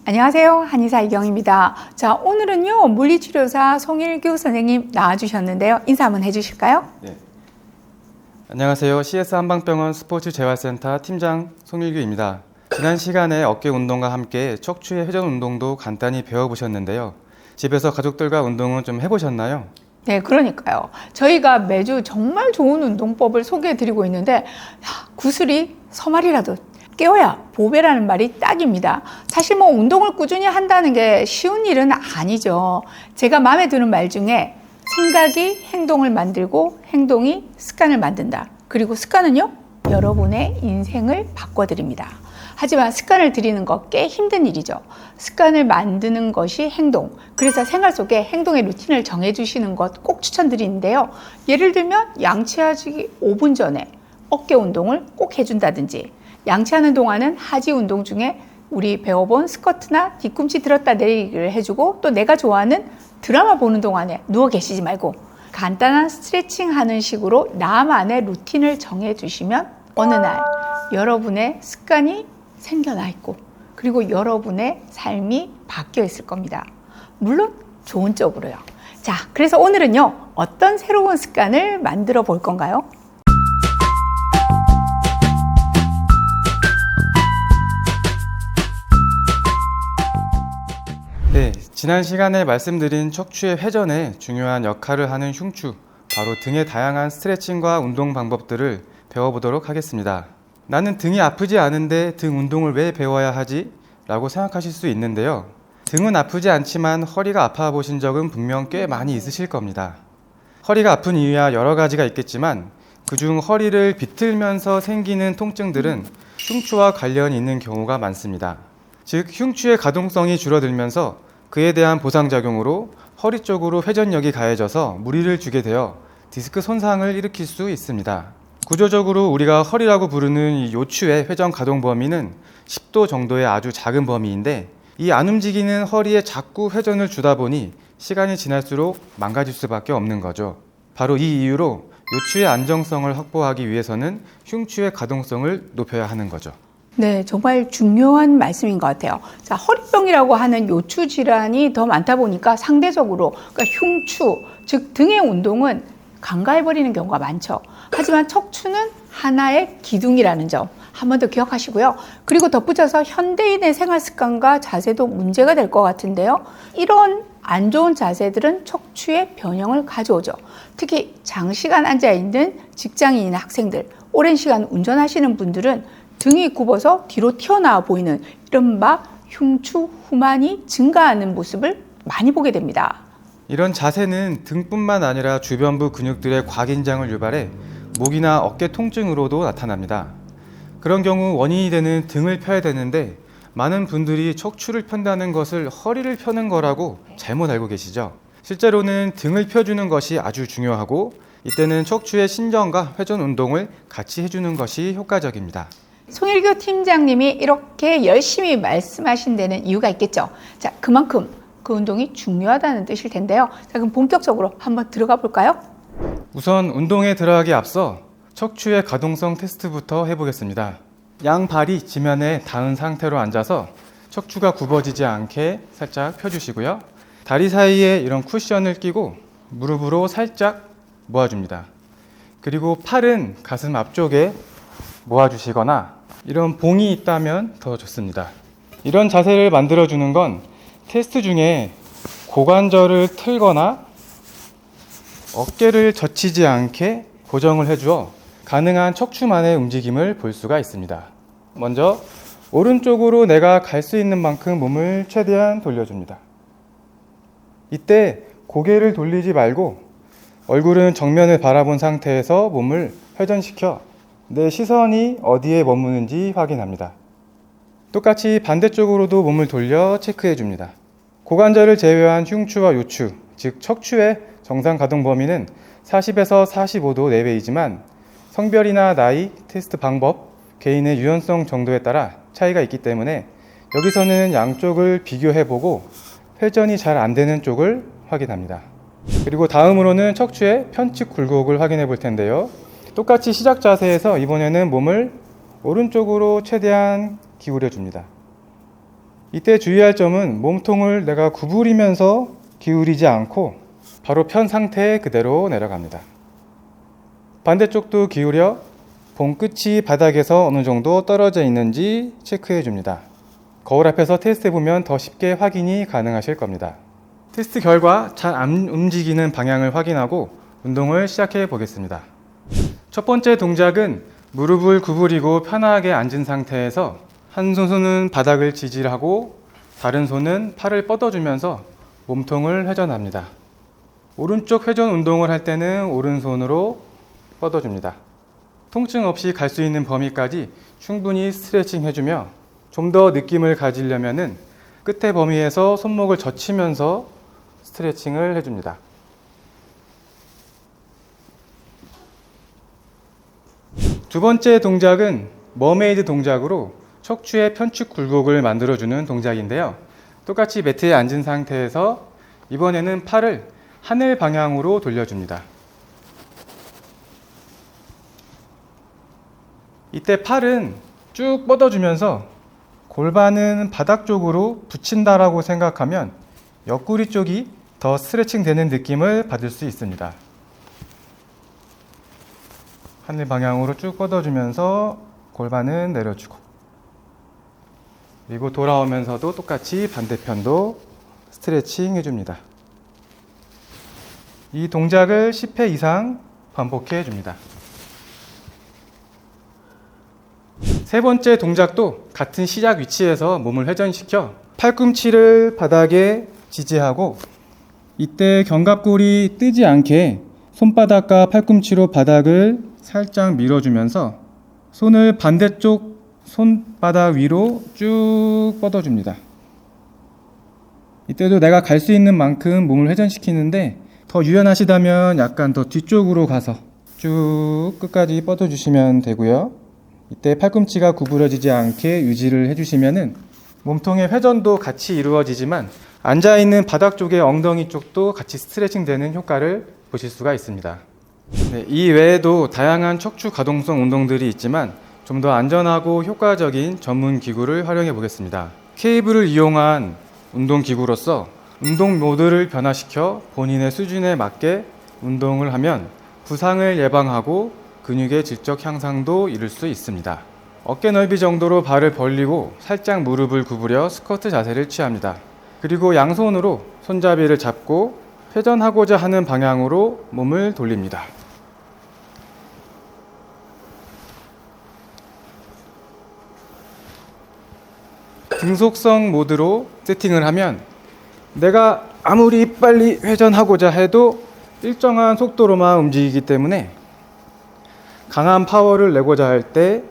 안녕하세요. 한의사 이경입니다. 자, 오늘은요, 물리치료사 송일규 선생님 나와주셨는데요. 인사 한번 해주실까요? 네. 안녕하세요. CS 한방병원 스포츠재활센터 팀장 송일규입니다. 지난 시간에 어깨 운동과 함께 척추의 회전 운동도 간단히 배워보셨는데요. 집에서 가족들과 운동은 좀 해보셨나요? 네, 그러니까요. 저희가 매주 정말 좋은 운동법을 소개해드리고 있는데, 구슬이 서말이라도 깨워야 보배라는 말이 딱입니다. 사실 운동을 꾸준히 한다는 게 쉬운 일은 아니죠. 제가 마음에 드는 말 중에 생각이 행동을 만들고 행동이 습관을 만든다. 그리고 습관은요, 여러분의 인생을 바꿔드립니다. 하지만 습관을 들이는 거 꽤 힘든 일이죠. 습관을 만드는 것이 행동. 그래서 생활 속에 행동의 루틴을 정해주시는 것 꼭 추천드리는데요. 예를 들면 양치하기 5분 전에 어깨 운동을 꼭 해준다든지, 양치하는 동안은 하지 운동 중에 우리 배워본 스쿼트나 뒤꿈치 들었다 내리기를 해주고, 또 내가 좋아하는 드라마 보는 동안에 누워 계시지 말고 간단한 스트레칭 하는 식으로 나만의 루틴을 정해주시면 어느 날 여러분의 습관이 생겨나 있고, 그리고 여러분의 삶이 바뀌어 있을 겁니다. 물론 좋은 쪽으로요. 자, 그래서 오늘은요, 어떤 새로운 습관을 만들어 볼 건가요? 네, 지난 시간에 말씀드린 척추의 회전에 중요한 역할을 하는 흉추, 바로 등의 다양한 스트레칭과 운동 방법들을 배워보도록 하겠습니다. 나는 등이 아프지 않은데 등 운동을 왜 배워야 하지? 라고 생각하실 수 있는데요. 등은 아프지 않지만 허리가 아파 보신 적은 분명 꽤 많이 있으실 겁니다. 허리가 아픈 이유야 여러 가지가 있겠지만 그중 허리를 비틀면서 생기는 통증들은 흉추와 관련이 있는 경우가 많습니다. 즉, 흉추의 가동성이 줄어들면서 그에 대한 보상작용으로 허리 쪽으로 회전력이 가해져서 무리를 주게 되어 디스크 손상을 일으킬 수 있습니다. 구조적으로 우리가 허리라고 부르는 이 요추의 회전 가동 범위는 10도 정도의 아주 작은 범위인데, 이 안 움직이는 허리에 자꾸 회전을 주다 보니 시간이 지날수록 망가질 수밖에 없는 거죠. 바로 이 이유로 요추의 안정성을 확보하기 위해서는 흉추의 가동성을 높여야 하는 거죠. 네, 정말 중요한 말씀인 것 같아요. 자, 허리병이라고 하는 요추 질환이 더 많다 보니까 상대적으로, 그러니까 흉추, 즉 등의 운동은 간과해버리는 경우가 많죠. 하지만 척추는 하나의 기둥이라는 점 한 번 더 기억하시고요. 그리고 덧붙여서 현대인의 생활 습관과 자세도 문제가 될 것 같은데요. 이런 안 좋은 자세들은 척추의 변형을 가져오죠. 특히 장시간 앉아있는 직장인이나 학생들, 오랜 시간 운전하시는 분들은 등이 굽어서 뒤로 튀어나와 보이는 이른바 흉추 후만이 증가하는 모습을 많이 보게 됩니다. 이런 자세는 등뿐만 아니라 주변부 근육들의 과긴장을 유발해 목이나 어깨 통증으로도 나타납니다. 그런 경우 원인이 되는 등을 펴야 되는데, 많은 분들이 척추를 편다는 것을 허리를 펴는 거라고 잘못 알고 계시죠? 실제로는 등을 펴주는 것이 아주 중요하고, 이때는 척추의 신전과 회전 운동을 같이 해주는 것이 효과적입니다. 송일규 팀장님이 이렇게 열심히 말씀하신 데는 이유가 있겠죠. 자, 그만큼 그 운동이 중요하다는 뜻일 텐데요. 자, 그럼 본격적으로 한번 들어가 볼까요? 우선 운동에 들어가기 앞서 척추의 가동성 테스트부터 해보겠습니다. 양발이 지면에 닿은 상태로 앉아서 척추가 굽어지지 않게 살짝 펴주시고요. 다리 사이에 이런 쿠션을 끼고 무릎으로 살짝 모아줍니다. 그리고 팔은 가슴 앞쪽에 모아주시거나 이런 봉이 있다면 더 좋습니다. 이런 자세를 만들어주는 건 테스트 중에 고관절을 틀거나 어깨를 젖히지 않게 고정을 해주어 가능한 척추만의 움직임을 볼 수가 있습니다. 먼저 오른쪽으로 내가 갈 수 있는 만큼 몸을 최대한 돌려줍니다. 이때 고개를 돌리지 말고 얼굴은 정면을 바라본 상태에서 몸을 회전시켜 내 시선이 어디에 머무는지 확인합니다. 똑같이 반대쪽으로도 몸을 돌려 체크해 줍니다. 고관절을 제외한 흉추와 요추, 즉 척추의 정상 가동 범위는 40에서 45도 내외이지만 성별이나 나이, 테스트 방법, 개인의 유연성 정도에 따라 차이가 있기 때문에 여기서는 양쪽을 비교해보고 회전이 잘 안 되는 쪽을 확인합니다. 그리고 다음으로는 척추의 편측 굴곡을 확인해 볼 텐데요. 똑같이 시작 자세에서 이번에는 몸을 오른쪽으로 최대한 기울여 줍니다. 이때 주의할 점은 몸통을 내가 구부리면서 기울이지 않고 바로 편 상태에 그대로 내려갑니다. 반대쪽도 기울여 본 끝이 바닥에서 어느 정도 떨어져 있는지 체크해 줍니다. 거울 앞에서 테스트해 보면 더 쉽게 확인이 가능하실 겁니다. 테스트 결과 잘 안 움직이는 방향을 확인하고 운동을 시작해 보겠습니다. 첫 번째 동작은 무릎을 구부리고 편하게 앉은 상태에서 한 손은 바닥을 지지하고 다른 손은 팔을 뻗어주면서 몸통을 회전합니다. 오른쪽 회전 운동을 할 때는 오른손으로 뻗어줍니다. 통증 없이 갈 수 있는 범위까지 충분히 스트레칭 해주며 좀 더 느낌을 가지려면은 끝의 범위에서 손목을 젖히면서 스트레칭을 해줍니다. 두 번째 동작은 머메이드 동작으로 척추의 편축 굴곡을 만들어주는 동작인데요. 똑같이 매트에 앉은 상태에서 이번에는 팔을 하늘 방향으로 돌려줍니다. 이때 팔은 쭉 뻗어주면서 골반은 바닥 쪽으로 붙인다라고 생각하면 옆구리 쪽이 더 스트레칭 되는 느낌을 받을 수 있습니다. 하늘 방향으로 쭉 뻗어주면서 골반은 내려주고, 그리고 돌아오면서도 똑같이 반대편도 스트레칭 해줍니다. 이 동작을 10회 이상 반복해 줍니다. 세 번째 동작도 같은 시작 위치에서 몸을 회전시켜 팔꿈치를 바닥에 지지하고, 이때 견갑골이 뜨지 않게 손바닥과 팔꿈치로 바닥을 살짝 밀어주면서 손을 반대쪽 손바닥 위로 쭉 뻗어줍니다. 이때도 내가 갈 수 있는 만큼 몸을 회전시키는데, 더 유연하시다면 약간 더 뒤쪽으로 가서 쭉 끝까지 뻗어주시면 되고요. 이때 팔꿈치가 구부러지지 않게 유지를 해주시면은 몸통의 회전도 같이 이루어지지만 앉아있는 바닥 쪽의 엉덩이 쪽도 같이 스트레칭 되는 효과를 보실 수가 있습니다. 네, 이 외에도 다양한 척추 가동성 운동들이 있지만 좀 더 안전하고 효과적인 전문 기구를 활용해 보겠습니다. 케이블을 이용한 운동 기구로서 운동 모드를 변화시켜 본인의 수준에 맞게 운동을 하면 부상을 예방하고 근육의 질적 향상도 이룰 수 있습니다. 어깨 넓이 정도로 발을 벌리고 살짝 무릎을 구부려 스쿼트 자세를 취합니다. 그리고 양손으로 손잡이를 잡고 회전하고자 하는 방향으로 몸을 돌립니다. 등속성 모드로 세팅을 하면 내가 아무리 빨리 회전하고자 해도 일정한 속도로만 움직이기 때문에 강한 파워를 내고자 할 때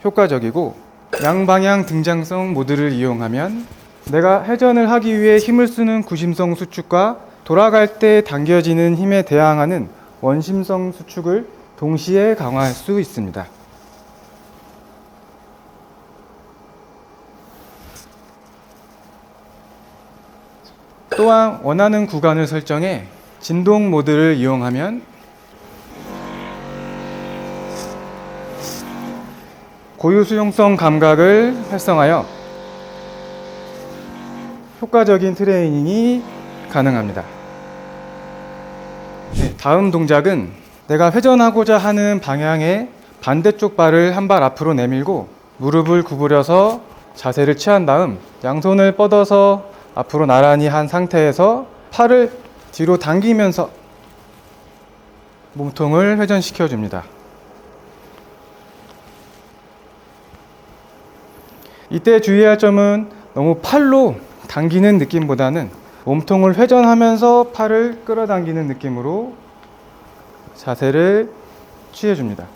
효과적이고, 양방향 등장성 모드를 이용하면 내가 회전을 하기 위해 힘을 쓰는 구심성 수축과 돌아갈 때 당겨지는 힘에 대항하는 원심성 수축을 동시에 강화할 수 있습니다. 또한 원하는 구간을 설정해 진동 모드를 이용하면 고유 수용성 감각을 활성화하여 효과적인 트레이닝이 가능합니다. 네, 다음 동작은 내가 회전하고자 하는 방향의 반대쪽 발을 한 발 앞으로 내밀고 무릎을 구부려서 자세를 취한 다음 양손을 뻗어서 앞으로 나란히 한 상태에서 팔을 뒤로 당기면서 몸통을 회전시켜 줍니다. 이때 주의할 점은 너무 팔로 당기는 느낌보다는 몸통을 회전하면서 팔을 끌어당기는 느낌으로 자세를 취해 줍니다.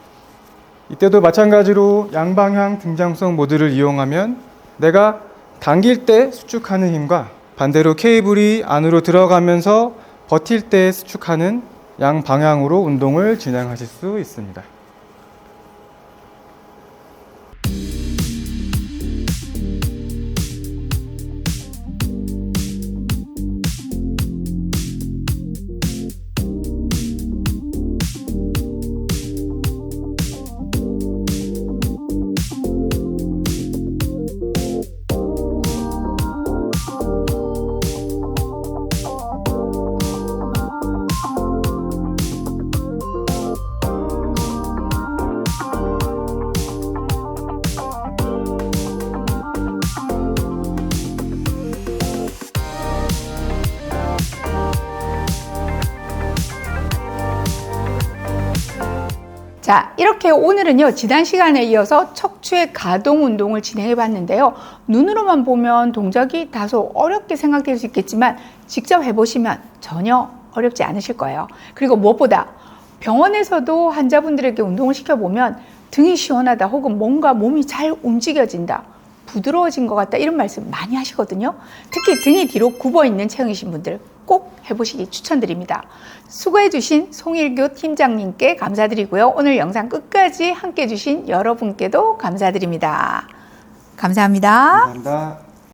이때도 마찬가지로 양방향 등장성 모드를 이용하면 내가 당길 때 수축하는 힘과 반대로 케이블이 안으로 들어가면서 버틸 때 수축하는 양방향으로 운동을 진행하실 수 있습니다. 자, 이렇게 오늘은요, 지난 시간에 이어서 척추의 가동 운동을 진행해 봤는데요. 눈으로만 보면 동작이 다소 어렵게 생각될 수 있겠지만 직접 해보시면 전혀 어렵지 않으실 거예요. 그리고 무엇보다 병원에서도 환자분들에게 운동을 시켜보면 등이 시원하다 혹은 뭔가 몸이 잘 움직여진다, 부드러워진 것 같다, 이런 말씀 많이 하시거든요. 특히 등이 뒤로 굽어 있는 체형이신 분들 꼭 해보시기 추천드립니다. 수고해주신 송일규 팀장님께 감사드리고요. 오늘 영상 끝까지 함께 해주신 여러분께도 감사드립니다. 감사합니다. 감사합니다.